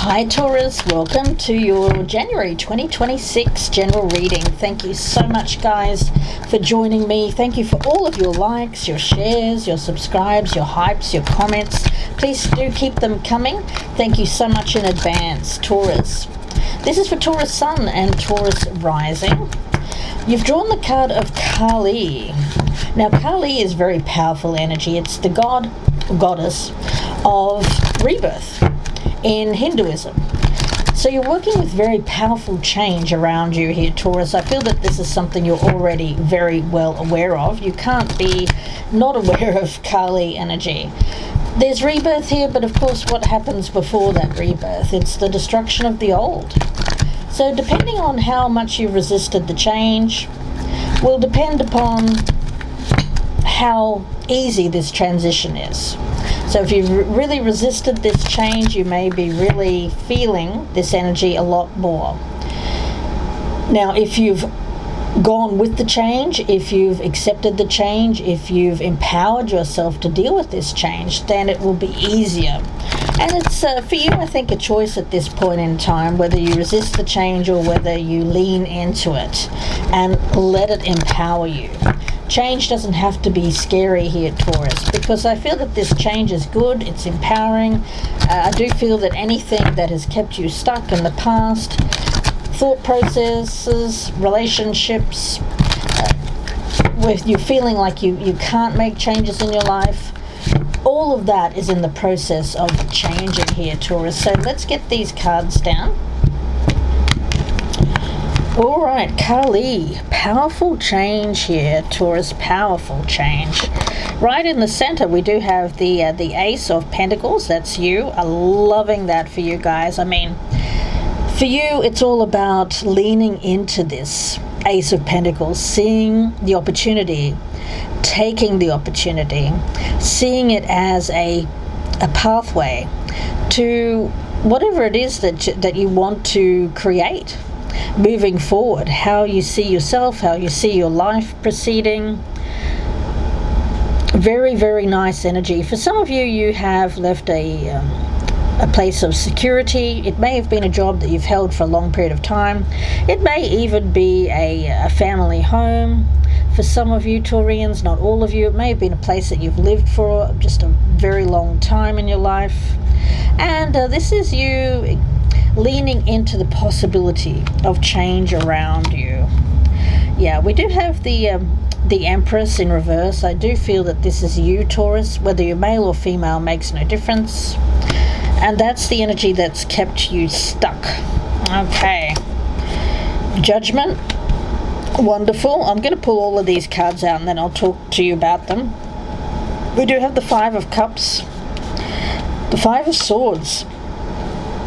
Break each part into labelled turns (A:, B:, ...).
A: Hi Taurus, welcome to your January 2026 general reading. Thank you so much guys for joining me. Thank you for all of your likes, your shares, your subscribes, your hypes, your comments. Please do keep them coming. Thank you so much in advance, Taurus. This is for Taurus Sun and Taurus Rising. You've drawn the card of Kali. Now Kali is very powerful energy. It's the god or goddess of rebirth in Hinduism. So you're working with very powerful change around you here, Taurus. I feel that this is something you're already very well aware of. You can't be not aware of Kali energy. There's rebirth here, but of course what happens before that rebirth? It's the destruction of the old. So depending on how much you've resisted the change will depend upon how easy this transition is. So if you've really resisted this change, you may be really feeling this energy a lot more. Now, if you've gone with the change, if you've accepted the change, if you've empowered yourself to deal with this change, then it will be easier. And it's, for you, I think, a choice at this point in time, whether you resist the change or whether you lean into it and let it empower you. Change doesn't have to be scary here, Taurus, because I feel that this change is good, it's empowering. I do feel that anything that has kept you stuck in the past, thought processes, relationships, with you feeling like you can't make changes in your life, all of that is in the process of changing here, Taurus. So let's get these cards down. All right, Kali, powerful change here, Taurus, powerful change. Right in the center, we do have the Ace of Pentacles. That's you. I'm loving that for you guys. I mean, for you, it's all about leaning into this Ace of Pentacles, seeing the opportunity, taking the opportunity, seeing it as a pathway to whatever it is that you want to create. Moving forward, how you see yourself, how you see your life proceeding. Very, very nice energy. For some of you, you have left a place of security. It may have been a job that you've held for a long period of time. It may even be a family home. For some of you Taurians, not all of you, it may have been a place that you've lived for just a very long time in your life. And this is you leaning into the possibility of change around you. Yeah, we do have the Empress in reverse. I do feel that this is you, Taurus. Whether you're male or female makes no difference. And that's the energy that's kept you stuck. Okay. Judgment. Wonderful. I'm going to pull all of these cards out and then I'll talk to you about them. We do have the Five of Cups, the Five of Swords,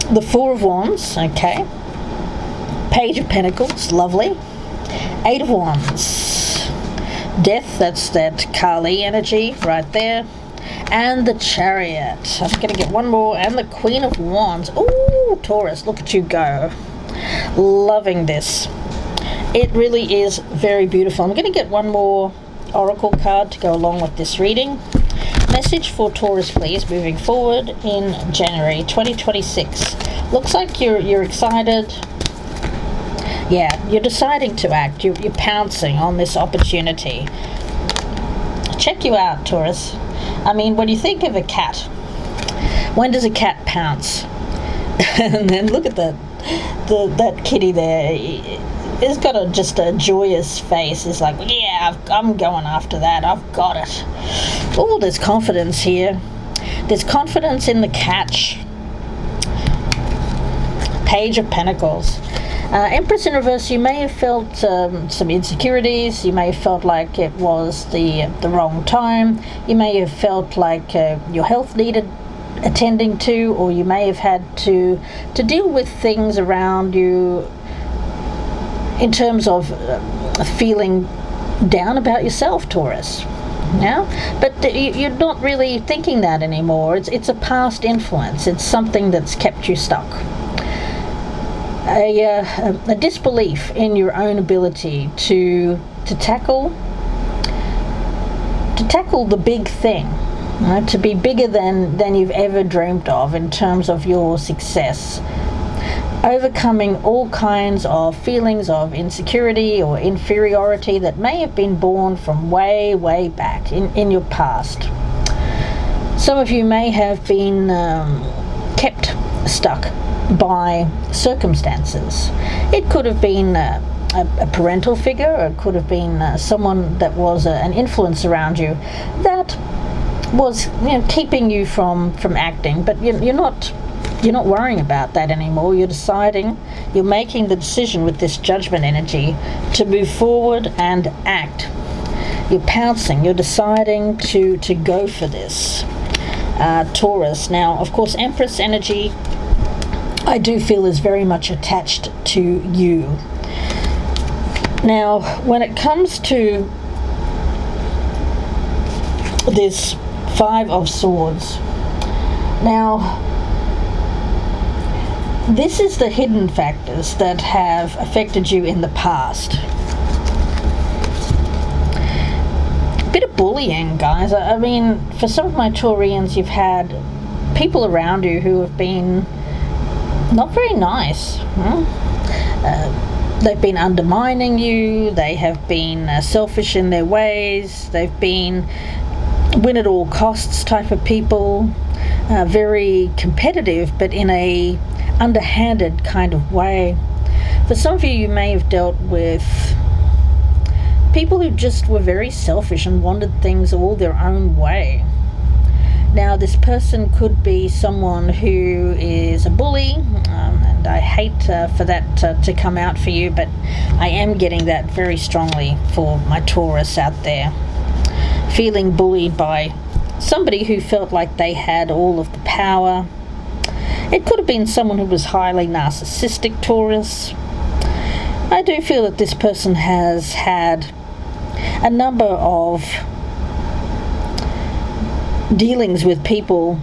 A: the Four of Wands, okay, Page of Pentacles, lovely, Eight of Wands, Death, that's that Kali energy right there, and the Chariot. I'm going to get one more, and the Queen of Wands. Ooh, Taurus, look at you go. Loving this. It really is very beautiful. I'm going to get one more Oracle card to go along with this reading. Message for Taurus, please, moving forward in January 2026. Looks like you're excited. Yeah, you're deciding to act. You're pouncing on this opportunity. Check you out, Taurus. I mean, when you think of a cat, when does a cat pounce? And then look at that kitty there. He's got just a joyous face. He's like, yeah, I'm going after that. I've got it. Oh, there's confidence here. There's confidence in the catch. Page of Pentacles. Empress in reverse, you may have felt some insecurities. You may have felt like it was the wrong time. You may have felt like your health needed attending to, or you may have had to deal with things around you in terms of feeling down about yourself, Taurus. Now, but you're not really thinking that anymore. It's a past influence. It's something that's kept you stuck. A disbelief in your own ability to tackle the big thing, To be bigger than you've ever dreamed of in terms of your success. Overcoming all kinds of feelings of insecurity or inferiority that may have been born from way, way back in your past. Some of you may have been kept stuck by circumstances. It could have been a parental figure, or it could have been someone that was an influence around you that was keeping you from acting, but you're not worrying about that anymore. You're making the decision with this judgment energy to move forward and act. You're pouncing, you're deciding to go for this. Taurus. Now, of course, Empress energy, I do feel, is very much attached to you. Now, when it comes to this Five of Swords, now, this is the hidden factors that have affected you in the past. A bit of bullying, guys. I mean, for some of my Taurians, you've had people around you who have been not very nice. They've been undermining you. They have been selfish in their ways. They've been win at all costs type of people. Very competitive, but in a underhanded kind of way. For some of you, you may have dealt with people who just were very selfish and wanted things all their own way. Now, this person could be someone who is a bully, and I hate for that to come out for you, but I am getting that very strongly for my Taurus out there. Feeling bullied by somebody who felt like they had all of the power. It could have been someone who was highly narcissistic, Taurus. I do feel that this person has had a number of dealings with people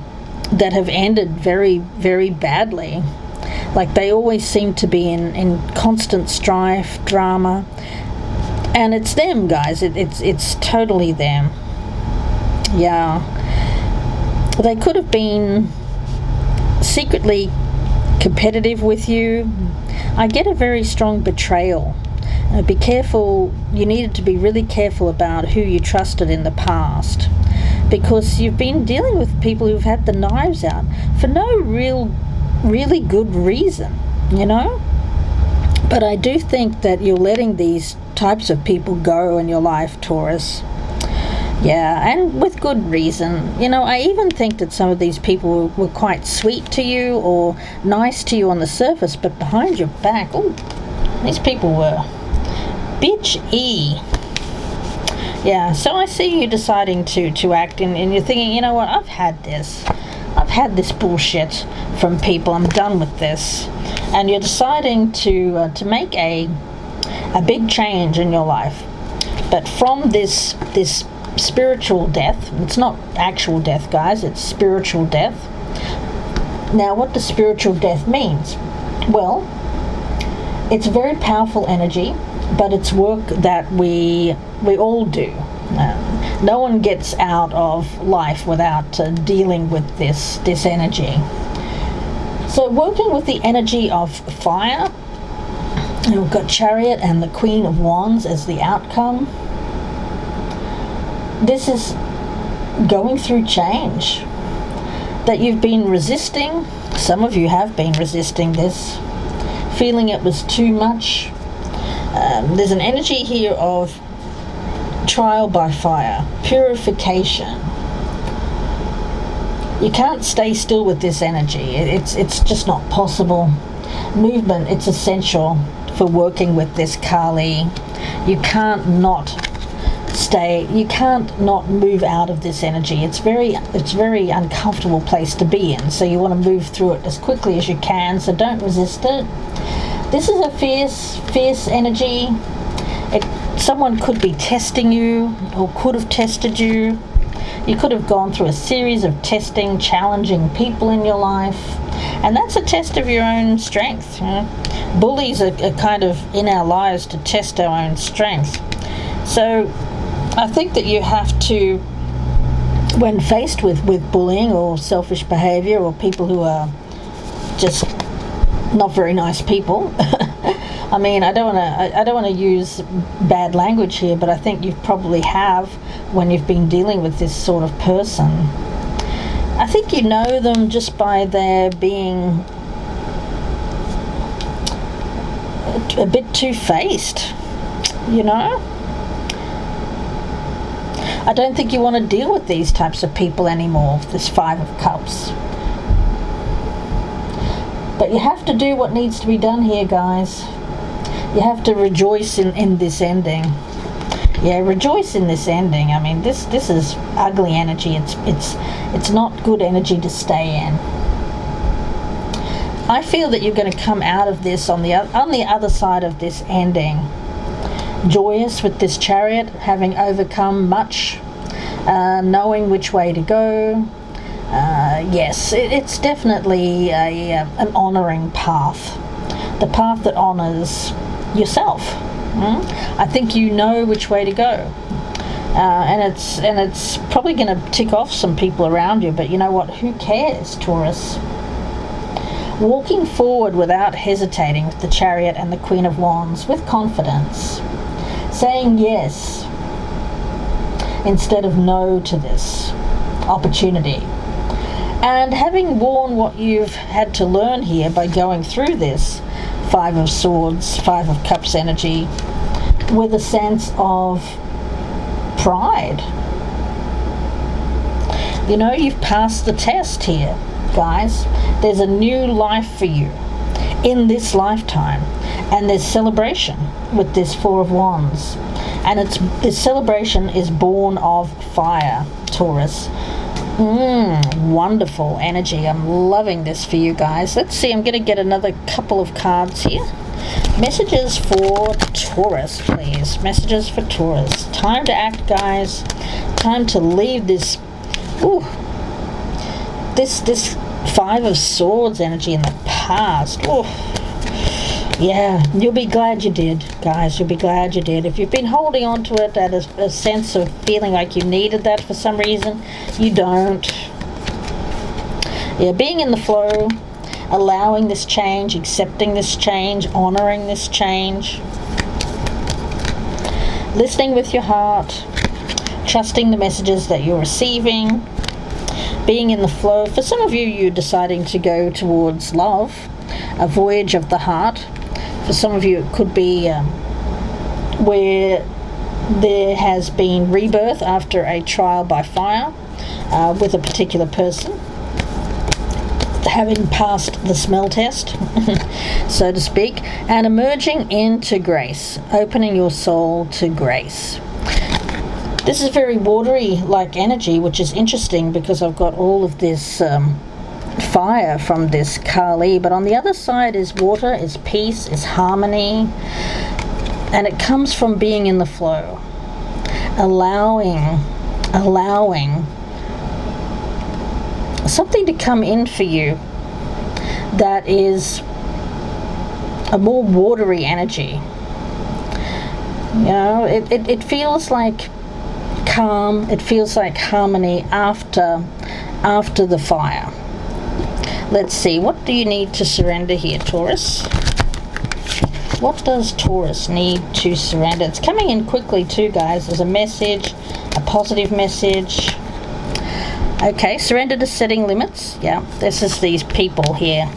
A: that have ended very, very badly. Like, they always seem to be in constant strife, drama. And it's them, guys. It's totally them. Yeah. They could have been secretly competitive with you. I get a very strong betrayal. Be careful. You needed to be really careful about who you trusted in the past, because you've been dealing with people who've had the knives out for no really good reason, But I do think that you're letting these types of people go in your life, Taurus. Yeah, and with good reason. I even think that some of these people were quite sweet to you or nice to you on the surface, but behind your back, these people were bitchy. Yeah, so I see you deciding to act, and you're thinking, you know what, I've had this bullshit from people, I'm done with this. And you're deciding to make a big change in your life. But from this spiritual death, it's not actual death, guys, it's spiritual death. Now, what does spiritual death means? Well, it's a very powerful energy, but it's work that we all do. No one gets out of life without dealing with this energy. So working with the energy of fire, we've got Chariot and the Queen of Wands as the outcome. This is going through change that you've been resisting. Some of you have been resisting this, feeling it was too much. There's an energy here of trial by fire, purification. You can't stay still with this energy. It's just not possible. Movement, it's essential for working with this Kali. You can't not move out of this energy. It's very uncomfortable place to be in, so you want to move through it as quickly as you can, so don't resist it. This is a fierce energy. Someone could be testing you, or could have tested you. You could have gone through a series of testing, challenging people in your life, and that's a test of your own strength. Bullies are kind of in our lives to test our own strength. So I think that you have to when faced with bullying or selfish behavior, or people who are just not very nice people. I mean, I don't want to use bad language here, but I think you probably have when you've been dealing with this sort of person. I think you know them just by their being a bit two-faced, you know? I don't think you want to deal with these types of people anymore, this Five of Cups. But you have to do what needs to be done here, guys. You have to rejoice in this ending. Yeah, rejoice in this ending. I mean, this is ugly energy. It's not good energy to stay in. I feel that you're going to come out of this on the other side of this ending joyous with this Chariot, having overcome much, knowing which way to go. Yes, it's definitely an honouring path. The path that honours yourself. I think you know which way to go. And it's probably going to tick off some people around you, but you know what? Who cares, Taurus? Walking forward without hesitating with the Chariot and the Queen of Wands, with confidence. Saying yes instead of no to this opportunity. And having worn what you've had to learn here by going through this Five of Swords, Five of Cups energy, with a sense of pride. You know, you've passed the test here, guys. There's a new life for you in this lifetime, and there's celebration with this Four of Wands, and this celebration is born of fire, Taurus. Wonderful energy. I'm loving this for you guys. Let's see, I'm going to get another couple of cards here. Messages for Taurus, please. Messages for Taurus. Time to act, guys. Time to leave this this Five of Swords energy in the past. Yeah, you'll be glad you did, guys. You'll be glad you did. If you've been holding on to it at a sense of feeling like you needed that for some reason, you don't. Yeah, being in the flow, allowing this change, accepting this change, honoring this change, listening with your heart, trusting the messages that you're receiving, being in the flow. For some of you, you're deciding to go towards love, a voyage of the heart. For some of you, it could be where there has been rebirth after a trial by fire with a particular person, having passed the smell test, so to speak, and emerging into grace, opening your soul to grace. This is very watery like energy, which is interesting because I've got all of this fire from this Kali, but on the other side is water, is peace, is harmony, and it comes from being in the flow, allowing something to come in for you that is a more watery energy. You know, it feels like calm, it feels like harmony after the fire. Let's see, what do you need to surrender here, Taurus? What does Taurus need to surrender? It's coming in quickly too, guys. There's a message, a positive message. Okay, surrender to setting limits. Yeah, this is these people here.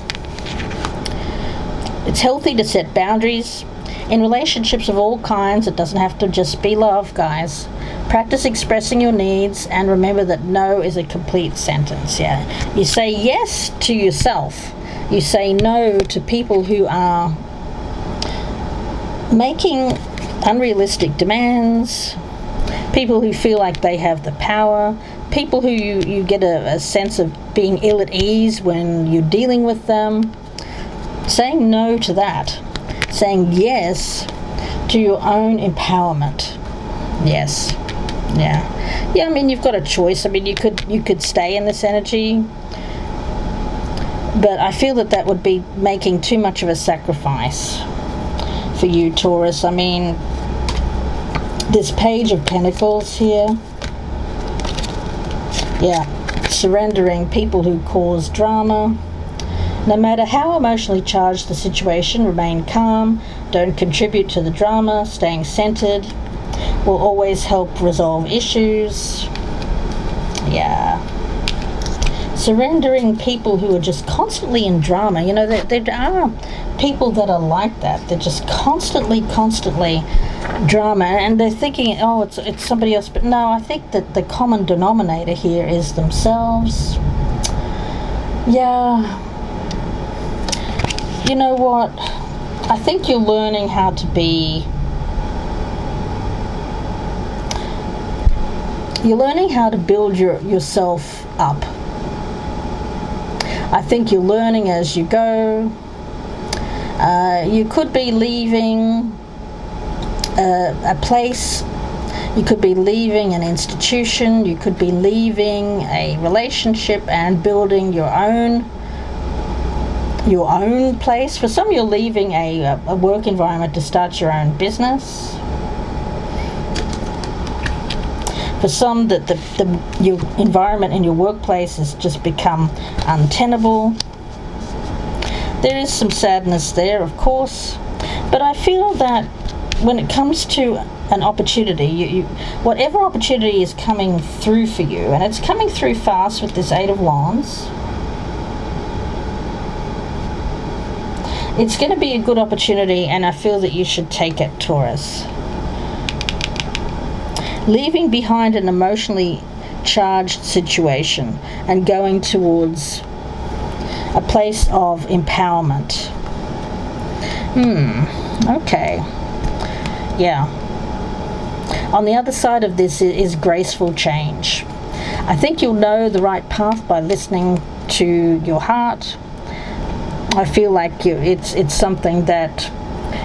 A: It's healthy to set boundaries. In relationships of all kinds, it doesn't have to just be love, guys. Practice expressing your needs, and remember that no is a complete sentence. Yeah, you say yes to yourself. You say no to people who are making unrealistic demands, people who feel like they have the power, people who you get a sense of being ill at ease when you're dealing with them. Saying no to that. Saying yes to your own empowerment. Yes. Yeah, I mean, you've got a choice. I mean, you could stay in this energy, but I feel that would be making too much of a sacrifice for you, Taurus. I mean, this Page of Pentacles here, Yeah, surrendering people who cause drama. No matter how emotionally charged the situation, remain calm, don't contribute to the drama, staying centered will always help resolve issues. Yeah. Surrendering people who are just constantly in drama. You know, there are people that are like that. They're just constantly drama, and they're thinking, oh, it's somebody else. But no, I think that the common denominator here is themselves. Yeah. You know what? I think you're learning how to be... You're learning how to build yourself up. I think you're learning as you go. You could be leaving a place. You could be leaving an institution. You could be leaving a relationship and building your own place. For some, you're leaving a work environment to start your own business. For some, your environment in your workplace has just become untenable. There is some sadness there, of course, but I feel that when it comes to an opportunity, whatever opportunity is coming through for you, and it's coming through fast with this Eight of Wands, it's going to be a good opportunity, and I feel that you should take it, Taurus. Leaving behind an emotionally charged situation and going towards a place of empowerment. Okay. Yeah. On the other side of this is graceful change. I think you'll know the right path by listening to your heart. I feel like it's something that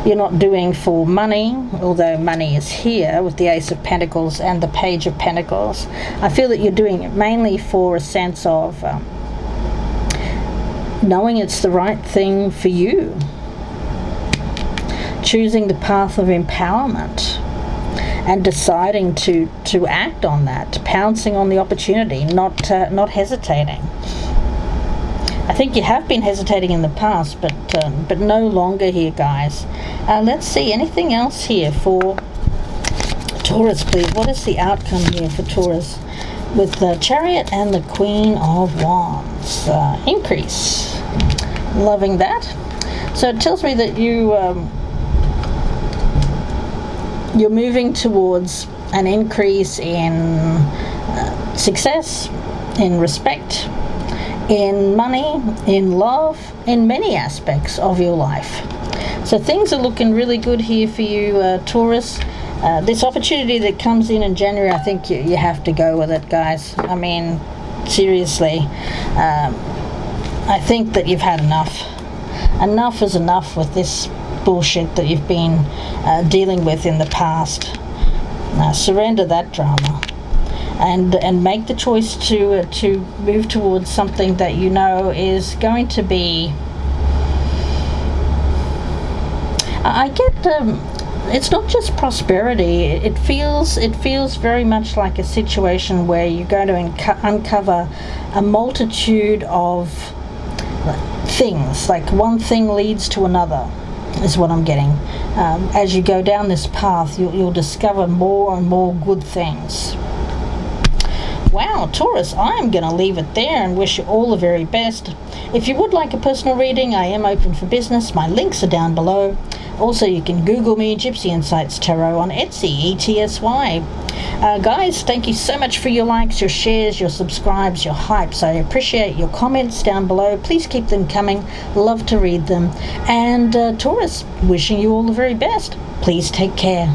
A: you're not doing for money, although money is here with the Ace of Pentacles and the Page of Pentacles. I feel that you're doing it mainly for a sense of knowing it's the right thing for you. Choosing the path of empowerment and deciding to act on that, pouncing on the opportunity, not hesitating. I think you have been hesitating in the past, but no longer here, guys. Let's see, anything else here for Taurus, please? What is the outcome here for Taurus with the Chariot and the Queen of Wands? Increase. Loving that. So it tells me that you're moving towards an increase in success, in respect, in money, in love, in many aspects of your life. So things are looking really good here for you, Taurus. This opportunity that comes in January, I think you have to go with it, guys. I mean, seriously. I think that you've had enough. Enough is enough with this bullshit that you've been dealing with in the past. Surrender that drama. And make the choice to move towards something that you know is going to be... I get it's not just prosperity. It feels very much like a situation where you're going to uncover a multitude of things. Like one thing leads to another, is what I'm getting. As you go down this path, you'll discover more and more good things. Wow, Taurus, I'm going to leave it there and wish you all the very best. If you would like a personal reading, I am open for business. My links are down below. Also, you can Google me, Gypsy Insights Tarot, on Etsy, ETSY. Guys, thank you so much for your likes, your shares, your subscribes, your hypes. I appreciate your comments down below. Please keep them coming. Love to read them. And Taurus, wishing you all the very best. Please take care.